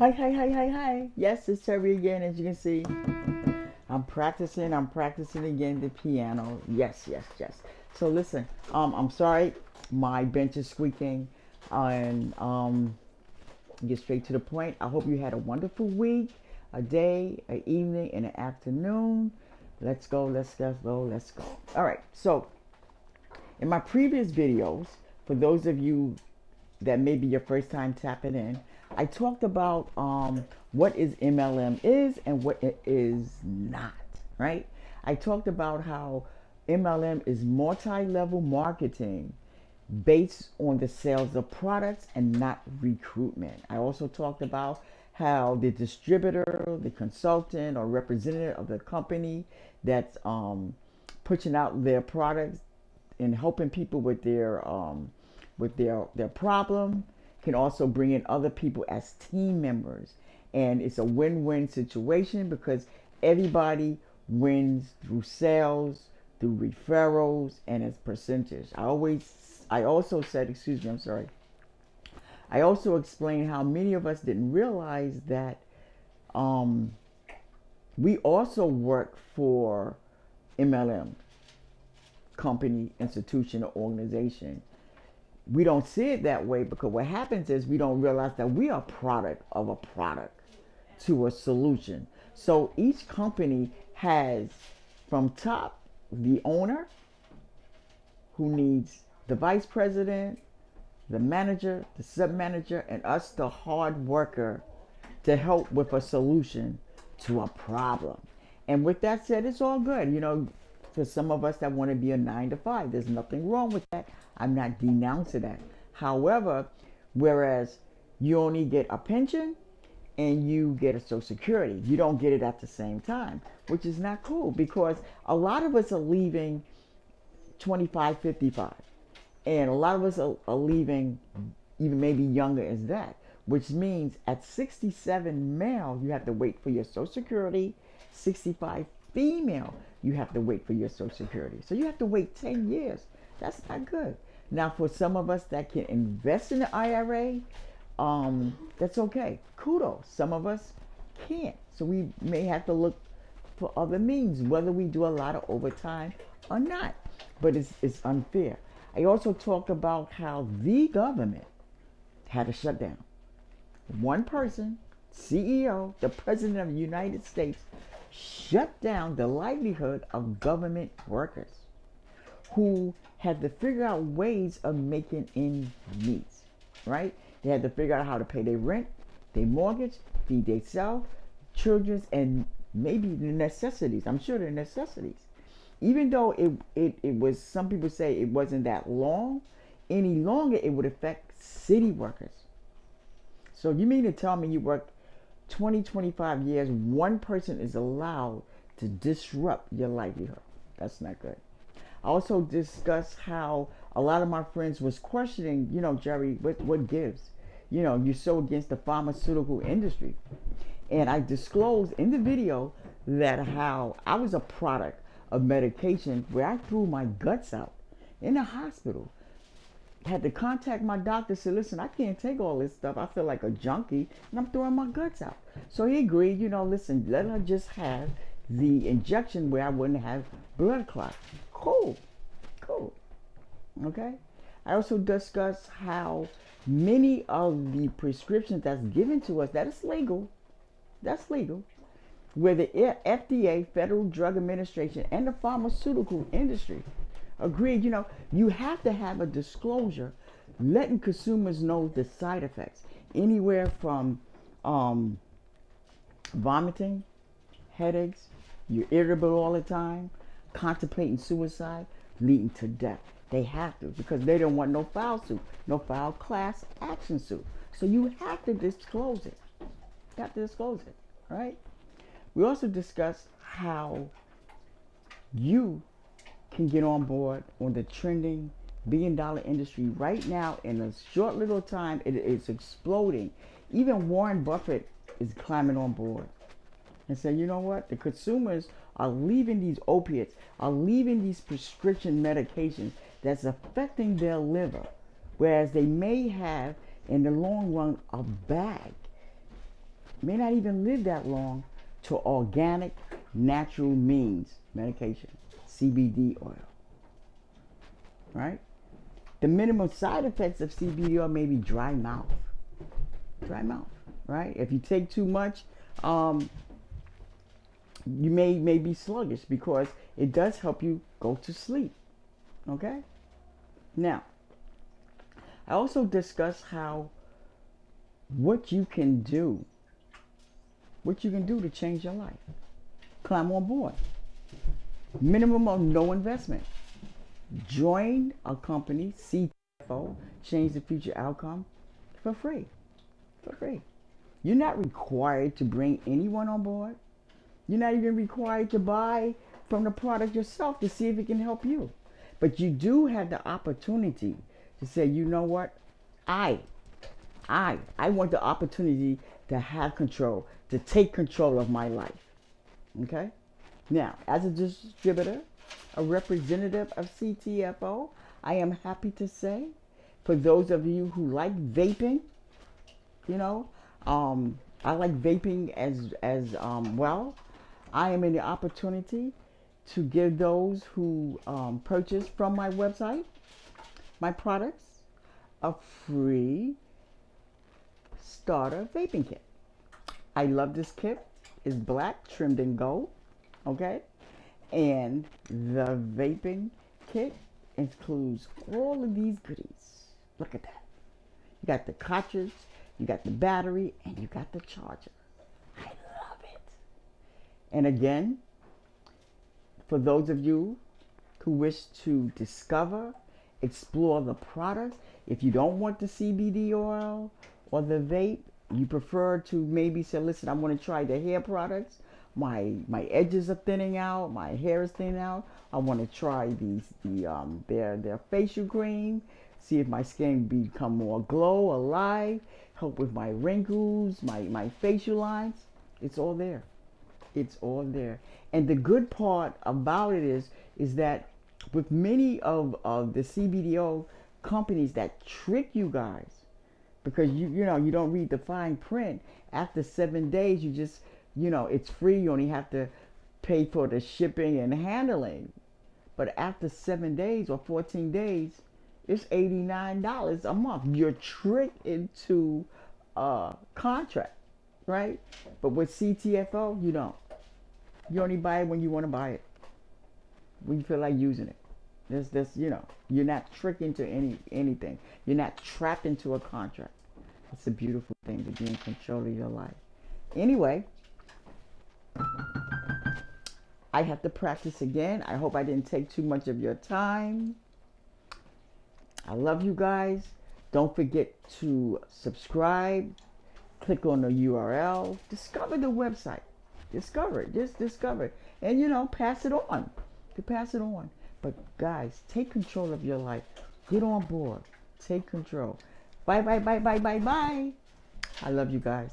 Hi, hi, hi, hi, hi. Yes, it's Terry again. As you can see, I'm practicing again the piano. Yes, yes, yes. So listen, I'm sorry, my bench is squeaking, and get straight to the point. I hope you had a wonderful week, a day, an evening, and an afternoon. Let's go, let's go, let's go. All right. So in my previous videos, for those of you that may be your first time tapping in, I talked about what is MLM is and what it is not, right? I talked about how MLM is multi-level marketing based on the sales of products and not recruitment. I also talked about how the distributor, the consultant, or representative of the company that's pushing out their products and helping people with their problem can also bring in other people as team members, and it's a win-win situation because everybody wins through sales, through referrals, and as percentage. I also said, excuse me, I'm sorry. I also explained how many of us didn't realize that um, we also work for MLM company, institution, or organization. We don't see it that way because what happens is we don't realize that we are a product of a product to a solution. So each company has from top the owner who needs the vice president, the manager, the sub manager, and us, the hard worker, to help with a solution to a problem. And with that said, it's all good. For some of us that want to be a 9 to 5, there's nothing wrong with that. I'm not denouncing that. However, whereas you only get a pension and you get a social security, you don't get it at the same time, which is not cool because a lot of us are leaving 25, 55. And a lot of us are leaving even maybe younger as that, which means at 67 male, you have to wait for your social security. 65 female, you have to wait for your social security. So you have to wait 10 years. That's not good. Now, for some of us that can invest in the IRA, that's okay. Kudos. Some of us can't. So we may have to look for other means, whether we do a lot of overtime or not. But it's unfair. I also talked about how the government had a shutdown. One person, CEO, the President of the United States, shut down the livelihood of government workers who had to figure out ways of making ends meet, right? They had to figure out how to pay their rent, their mortgage, feed themselves, children, and maybe the necessities. I'm sure the necessities. Even though it was, some people say it wasn't that long, any longer it would affect city workers. So you mean to tell me you work 20, 25 years, one person is allowed to disrupt your livelihood? That's not good. I also discussed how a lot of my friends was questioning, Jerry, what gives? You're so against the pharmaceutical industry. And I disclosed in the video that how I was a product of medication where I threw my guts out in the hospital. Had to contact my doctor, said, listen, I can't take all this stuff. I feel like a junkie and I'm throwing my guts out. So he agreed, listen, let her just have the injection where I wouldn't have blood clots. Cool. Okay. I also discussed how many of the prescriptions that's given to us, that's legal, where the FDA, Federal Drug Administration, and the pharmaceutical industry agreed, you have to have a disclosure letting consumers know the side effects. Anywhere from vomiting, headaches, you're irritable all the time, contemplating suicide, leading to death. They have to because they don't want no foul suit, no foul class action suit. So you have to disclose it. Right? We also discussed how you can get on board on the trending $1 billion industry right now. In a short little time, it is exploding. Even Warren Buffett is climbing on board and saying, you know what? The consumers are leaving these opiates, are leaving these prescription medications that's affecting their liver, whereas they may have, in the long run, a bag may not even live that long, to organic, natural means medication, CBD oil, right? The minimum side effects of CBD oil may be dry mouth, right? If you take too much, you may be sluggish, because it does help you go to sleep, okay? Now, I also discuss what you can do to change your life. Climb on board. Minimum of no investment. Join a company, CTFO, change the future outcome, for free. For free. You're not required to bring anyone on board. You're not even required to buy from the product yourself to see if it can help you. But you do have the opportunity to say, you know what? I want the opportunity to have control, to take control of my life. Okay? Now, as a distributor, a representative of CTFO, I am happy to say, for those of you who like vaping, you know, I like vaping as well. I am in the opportunity to give those who purchase from my website, my products, a free starter vaping kit. I love this kit. It's black, trimmed in gold, okay? And the vaping kit includes all of these goodies. Look at that. You got the cartridge, you got the battery, and you got the charger. I love it. And again, for those of you who wish to discover, explore the products, if you don't want the CBD oil or the vape, you prefer to maybe say, listen, I want to try the hair products. My edges are thinning out, my hair is thinning out. I want to try their facial cream, see if my skin become more glow, alive, help with my wrinkles, my facial lines. It's all there. It's all there. And the good part about it is that with many of the CBD companies that trick you guys, because you know you don't read the fine print, after 7 days you just, you know, it's free. You only have to pay for the shipping and handling. But after 7 days or 14 days, it's $89 a month. You're tricked into a contract, right? But with CTFO, you don't. You only buy it when you want to buy it, when you feel like using it. This, you know, you're not tricked into anything. You're not trapped into a contract. It's a beautiful thing to be in control of your life. Anyway, I have to practice again. I hope I didn't take too much of your time. I love you guys. Don't forget to subscribe. Click on the URL. Discover the website. Discover it. Just discover it. And, you know, pass it on. Pass it on. But guys, take control of your life. Get on board. Take control. Bye, bye, bye, bye, bye, bye. I love you guys.